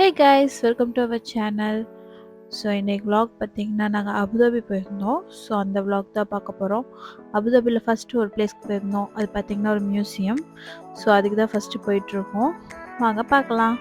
Hey guys, welcome to our channel. So இன்றைக்கி vlog பார்த்திங்கன்னா நாங்கள் அபுதாபி போயிருந்தோம். ஸோ அந்த vlog தான் பார்க்க போகிறோம். அபுதாபியில் ஃபஸ்ட்டு ஒரு பிளேஸ்க்கு போயிருந்தோம். அது பார்த்திங்கன்னா ஒரு மியூசியம். ஸோ அதுக்கு தான் ஃபஸ்ட்டு போயிட்டுருக்கோம். வாங்க பார்க்கலாம்.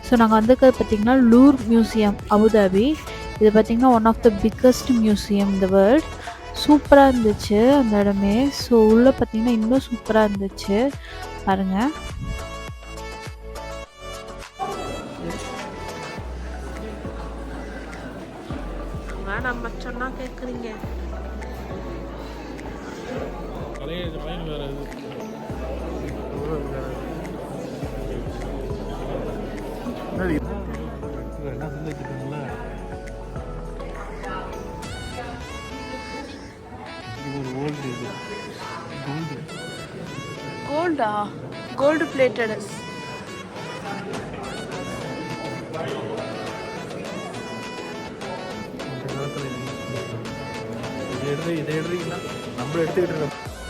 ஸோ நாங்கள் வந்திருக்கிறது பார்த்திங்கன்னா லூர் மியூசியம் அபுதாபி. இது பார்த்திங்கன்னா one of the biggest museum இந்த வேர்ல்ட். சூப்பராக இருந்துச்சு அந்த இடமே. ஸோ உள்ளே பார்த்திங்கன்னா இன்னும் சூப்பராக இருந்துச்சு பாருங்கள். நம்ம சொன்னா கேக்குறீங்க. கோல்டா? Gold plated.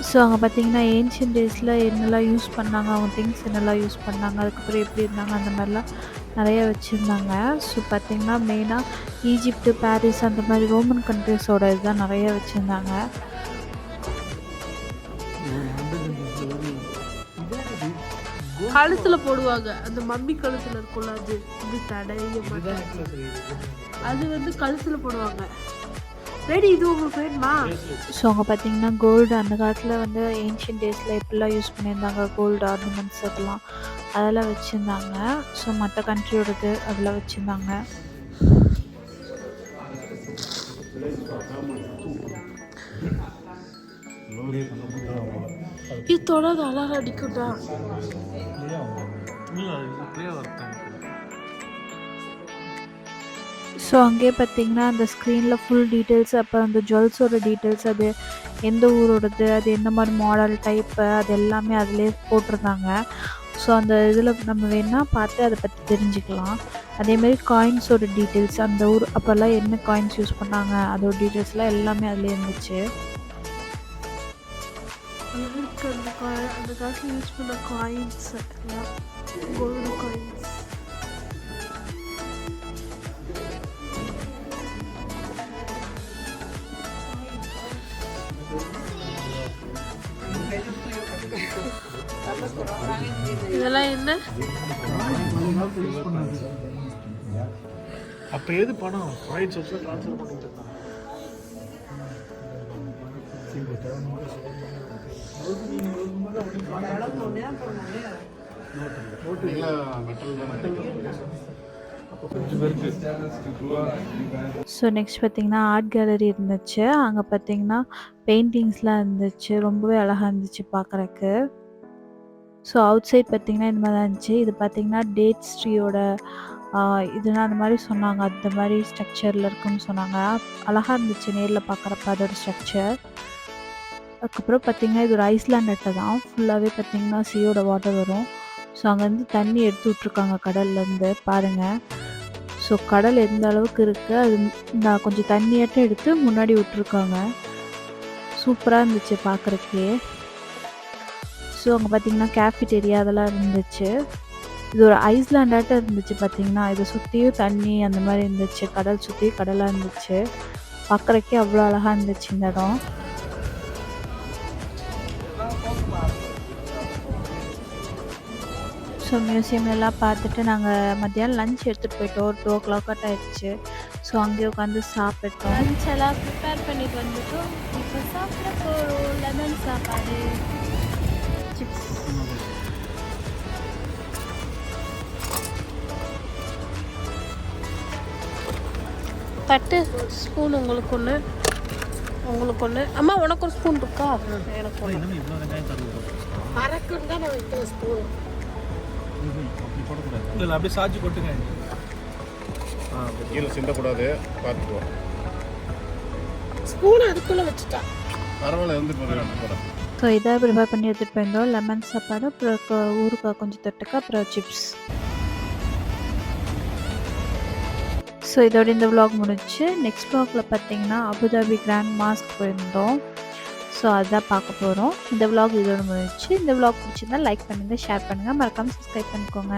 ஸோ அங்கே பார்த்தீங்கன்னா ஏன்ஷியன் டேஸில் என்னெல்லாம் யூஸ் பண்ணாங்க, அவங்க திங்ஸ் என்னெல்லாம் யூஸ் பண்ணாங்க, அதுக்கப்புறம் எப்படி இருந்தாங்க, அந்த மாதிரிலாம் நிறைய வச்சுருந்தாங்க. ஸோ பார்த்திங்கன்னா மெயினாக ஈஜிப்டு, பாரிஸ் அந்த மாதிரி ரோமன் கண்ட்ரிஸோட இதுதான் நிறைய வச்சுருந்தாங்க. கழுத்துல போடுவாங்க, அந்த மம்மி கழுத்துல இருக்கும்ல, அது இது தடைய மாட்டாங்க, அது வந்து கழுத்துல போடுவாங்க. ரெடி, இது உங்களுக்கு வேணுமா? ஸோ அங்கே பார்த்தீங்கன்னா கோல்டு அந்த காலத்தில் வந்து ஏன்ஷியன் டேஸில் எப்படிலாம் யூஸ் பண்ணியிருந்தாங்க, கோல்டு ஆர்னமெண்ட்ஸ் அதெல்லாம் வச்சுருந்தாங்க. ஸோ மற்ற கண்ட்ரியோடது அதெல்லாம் வச்சுருந்தாங்க. இதோட அழகா அடிக்கும்டா. ஸோ அங்கேயே பார்த்தீங்கன்னா அந்த ஸ்க்ரீனில் ஃபுல் டீட்டெயில்ஸ், அப்புறம் அந்த ஜுவல்ஸோட டீட்டெயில்ஸ், அது எந்த ஊரோடது, அது என்ன மாதிரி மாடல் டைப்பு, அது எல்லாமே அதிலே போட்டிருந்தாங்க. ஸோ அந்த இதில் நம்ம வேணால் பார்த்து அதை பற்றி தெரிஞ்சுக்கலாம். அதேமாரி காயின்ஸோட டீட்டெயில்ஸ், அந்த ஊர் அப்போல்லாம் என்ன காயின்ஸ் யூஸ் பண்ணாங்க அதோட டீட்டெயில்ஸ்லாம் எல்லாமே அதிலே இருந்துச்சு. அந்த காலத்தில் யூஸ் பண்ண காயின்ஸ், கோல்டு காயின்ஸ். இதெல்லாம் என்ன? அப்ப ஏது பணம் ரைட் சப்ஸ்ல ட்ரான்ஸ்ஃபர் பண்ணிட்டு இருந்தாங்க. ஸோ நெக்ஸ்ட் பார்த்திங்கன்னா ஆர்ட் கேலரி இருந்துச்சு. அங்கே பார்த்திங்கன்னா பெயிண்டிங்ஸ்லாம் இருந்துச்சு, ரொம்பவே அழகாக இருந்துச்சு பார்க்குறக்கு. ஸோ அவுட் சைட் பார்த்திங்கன்னா இந்த மாதிரி தான் இருந்துச்சு. இது பார்த்திங்கன்னா டேட்ஸ் ட்ரீயோட இதெல்லாம் அந்த மாதிரி சொன்னாங்க, அந்த மாதிரி ஸ்ட்ரக்சரில் இருக்குன்னு சொன்னாங்க. அழகாக இருந்துச்சு நேரில் பார்க்குறப்ப அதோட ஸ்ட்ரக்சர். அதுக்கப்புறம் பார்த்திங்கன்னா இது ஒரு ஐஸ்லாண்ட் அட்டை தான். ஃபுல்லாகவே பார்த்திங்கன்னா சீயோட வாட்டர் வரும். ஸோ அங்கேருந்து தண்ணி எடுத்து விட்ருக்காங்க கடல்லேருந்து பாருங்கள். ஸோ கடல் எந்த அளவுக்கு இருக்குது, அது நான் கொஞ்சம் தண்ணியாட்டம் எடுத்து முன்னாடி விட்ருக்காங்க. சூப்பராக இருந்துச்சு பார்க்குறக்கே. ஸோ அங்கே பார்த்திங்கன்னா கேஃபிடேரியா அதெல்லாம் இருந்துச்சு. இது ஒரு ஐஸ்லாண்டாட்டம் இருந்துச்சு பார்த்திங்கன்னா. இதை சுற்றியும் தண்ணி அந்த மாதிரி இருந்துச்சு, கடல் சுற்றியும் கடலாக இருந்துச்சு. பார்க்குறக்கே அவ்வளோ அழகாக இருந்துச்சு இந்த இடம். ஸோ மியூசியம்லாம் பார்த்துட்டு நாங்கள் மத்தியானம் லஞ்ச் எடுத்துகிட்டு போயிட்டோம். ஒரு 2 o'clock ஆகிடுச்சு. ஸோ அங்கேயே உட்காந்து சாப்பிட்டோம். லஞ்ச் எல்லாம் ப்ரிப்பேர் பண்ணிட்டு வந்துட்டோம். இப்போ சாப்பிட போகிறோம். லெமன் சாப்பாடு, சிப்ஸ். தட்டு ஸ்பூன் உங்களுக்கு ஒன்று, உங்களுக்கு ஒன்று. அம்மா உனக்கு ஒரு ஸ்பூன் இருக்கா? எனக்கு ஒன்று. இன்னும் இவ்வளோ வெங்காயம் தருவோம். அரைக்குன்னு தான் நான் வைக்கிற ஸ்பூன். அப்படி போடக்கூடாது. இல்லை அப்படியே சாய்ச்சி கொட்டுங்க. கீழே சிந்தக்கூடாது, பார்த்துக்குவோம். ஸ்பூன் அதுக்குள்ளே வச்சுட்டா பரவாயில்ல, இருந்து போகிறேன். ஸோ இதை ப்ரிப்பேர் பண்ணி எடுத்துகிட்டு போயிருந்தோம். லெமன் சாப்பாடு, அப்புறம் ஊறுகாய் கொஞ்சம் தொட்டுக்க, அப்புறம் சிப்ஸ். ஸோ இதோட இந்த vlog முடிச்சு. நெக்ஸ்ட் vlogல பார்த்தீங்கன்னா அபுதாபி கிராண்ட் மாஸ்க் போயிருந்தோம். ஸோ அதான் பார்க்க போகிறோம். இந்த vlog இதோட முடிச்சு. இந்த vlog பிடிச்சிருந்தா லைக் பண்ணுங்கள், ஷேர் பண்ணுங்கள், மறக்காமல் சப்ஸ்கிரைப் பண்ணிக்கோங்க.